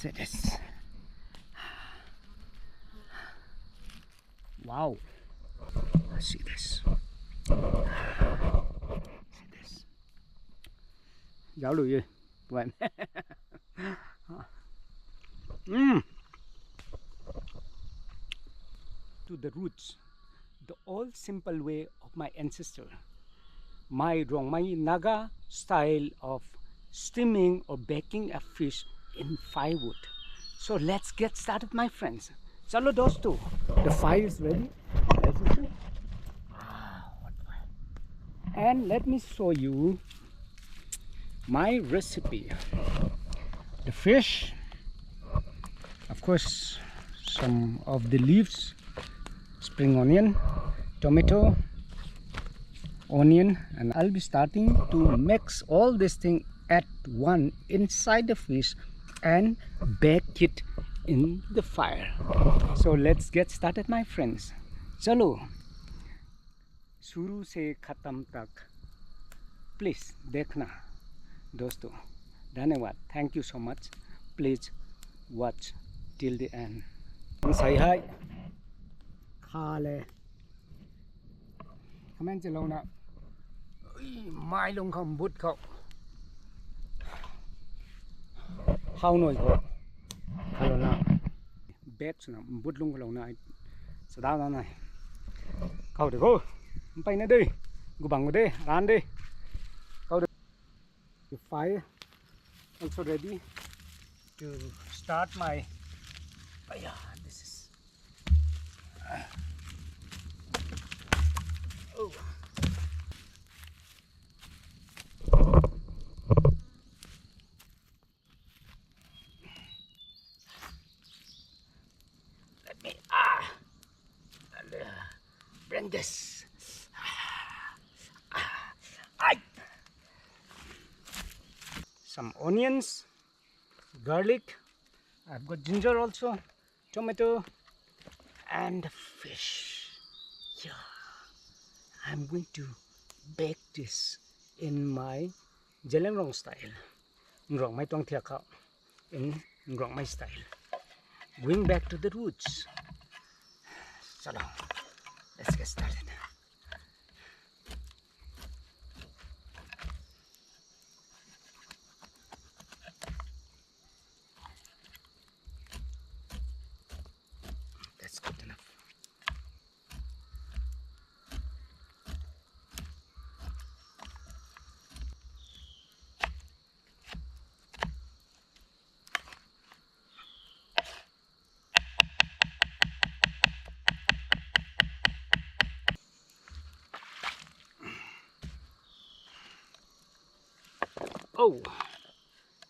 See this. Wow. See this. See this. Giáo lùi gì? Quên. To the roots, the old simple way of my ancestor, my Naga style of steaming or baking a fish in firewood. So let's get started, my friends. Chalo dosto, the fire is ready, as you see. And let me show you my recipe. The fish, of course, some of the leaves, spring onion, tomato, onion, and I'll be starting to mix all this thing at one inside the fish and bake it in the fire. So let's get started, my friends. Chalo, शुरू से खत्म तक please देखना दोस्तों. धन्यवाद. Thank you so much. Please watch till the end. Say hi. Khale. Comment below now. Mai lung không bút không. How nổi có. Hello now. Bet nào bút lung lâu này. Sao đau này. Câu được không? Bay nữa đi. Gu bằng đi, ran đi. Câu được. The fire also ready to start my. Yeah, this is. Oh. Let me bring this. Some onions, garlic. I've got ginger also, tomato, and fish. Yeah, I'm going to bake this in my Jelengrong style. Ngrong mai tong thiak khao in ngrong mai style. Going back to the roots. So now, let's get started. That's good enough. Oh,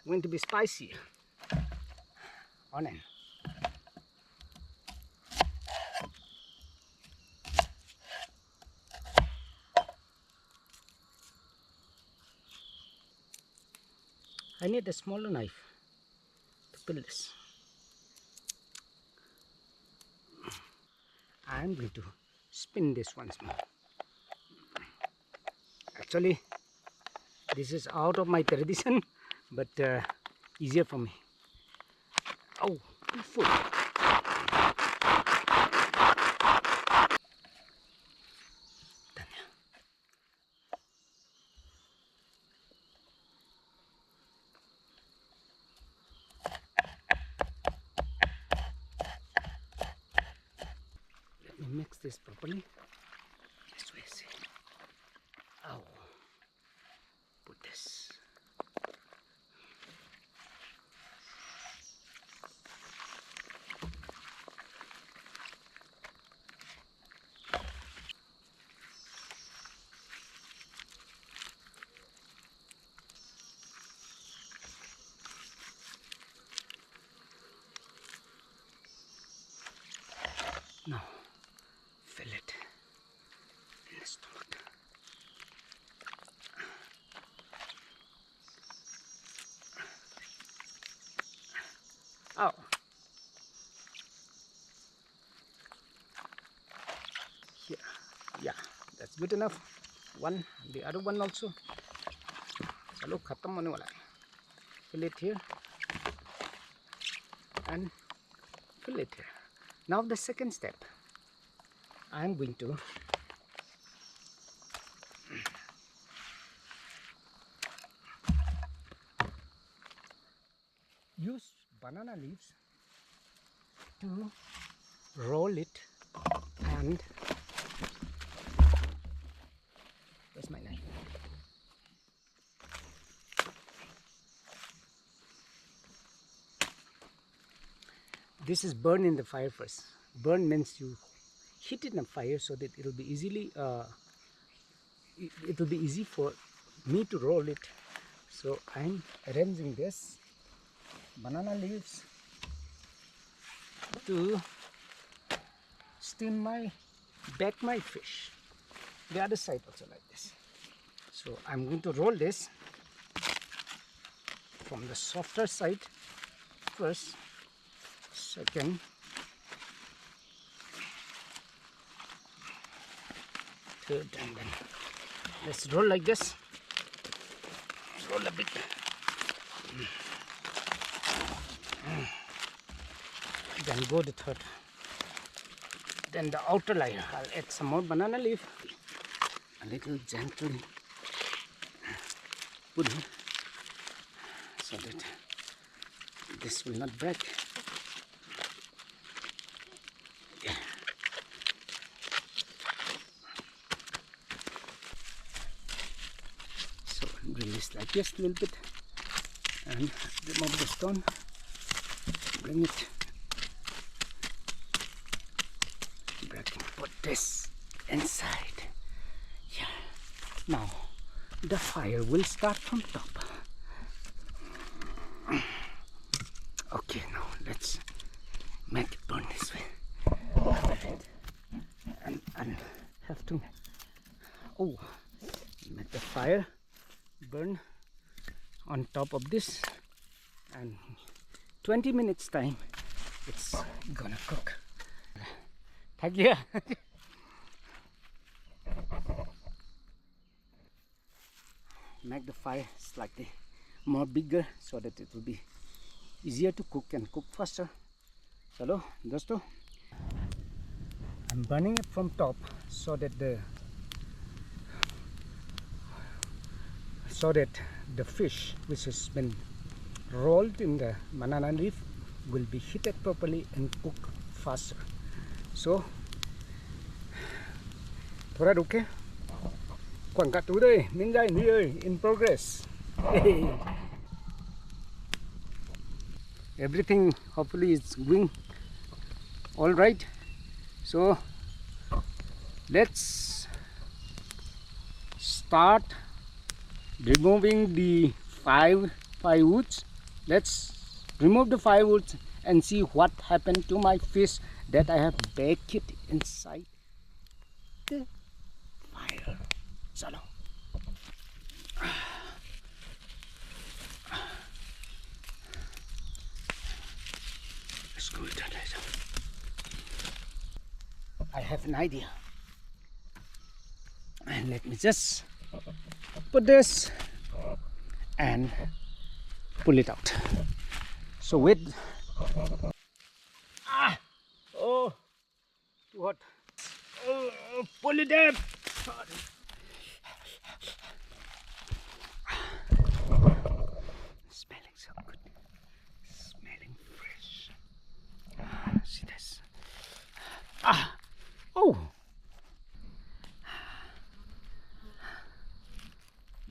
going to be spicy. Onion. I need a smaller knife to peel this. I'm going to spin this once more. Actually, this is out of my tradition, but easier for me. Oh, full. Done. Let me mix this properly. This way, see. Oh, put this. Now, fill it in the stomach. Oh. Here. Yeah, that's good enough. One, the other one also. Chalo khatam hone wala hai. Fill it here. and fill it here. Now the second step, I am going to use banana leaves to roll it, and where's my knife? This is burn in the fire first. Burn means you heat it in a fire so that it will be easily it will be easy for me to roll it. So I'm arranging this banana leaves to steam my bake my fish. The other side also like this. So I'm going to roll this from the softer side first, second, third, and then let's roll like this. Roll a bit. Then go the third. Then the outer layer, I'll add some more banana leaf, a little gently put it so that this will not break. Yeah. So release like this a little bit and remove the stone, bring it. Put this inside. Yeah. Now the fire will start from top. Okay, now let's make it burn this way. And have to make the fire burn on top of this, and 20 minutes time it's gonna cook. Thank you. Make the fire slightly more bigger so that it will be easier to cook and cook faster. Chalo, dosto. I'm burning it from top so that the fish which has been rolled in the banana leaf will be heated properly and cook faster. So थोड़ा रुके quảng cắt túi đây miếng gai nuôi ơi in progress. Everything hopefully is going all right. So let's start removing the firewoods. Let's remove the firewoods and see what happened to my fish that I have baked it inside the fire. Chalo. Let's go with that later. I have an idea. And let me just put this and pull it out. So with oh, too hot. Oh, pull it up. Smelling so good. Smelling fresh. See this? Oh.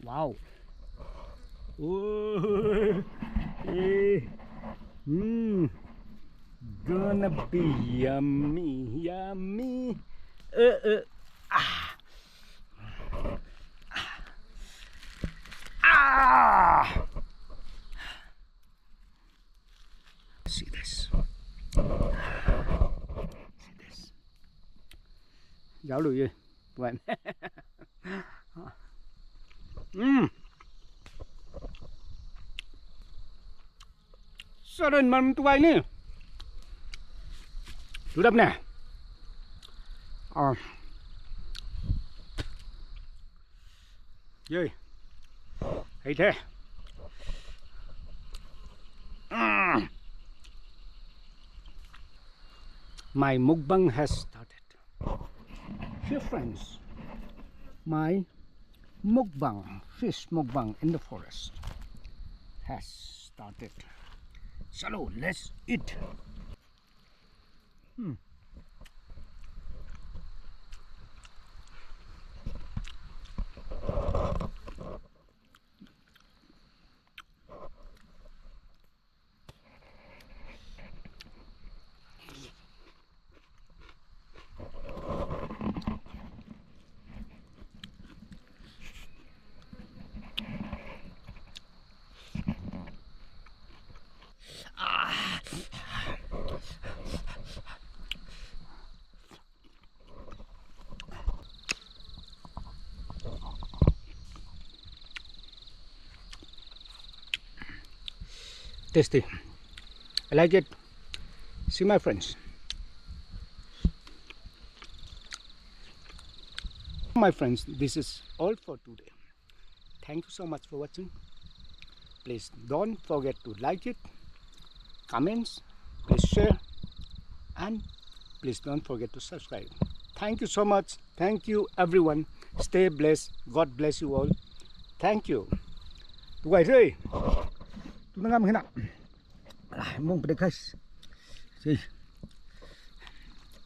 Wow. Oh. Gonna be yummy, yummy. See this? See this? Giáo lùi ơi, các bạn. Seren man tuai ni. Sudah nè. Dơi. Hay thế. my mukbang has started. Here friends, my mukbang, fish mukbang in the forest has started. So let's eat. Tasty. I like it. See my friends. My friends, this is all for today. Thank you so much for watching. Please don't forget to like it, comments, please share, and please don't forget to subscribe. Thank you so much. Thank you everyone. Stay blessed. God bless you all. Thank you. Tụi quay rơi. Tụi nó ngâm thế nào? Mông bê khách.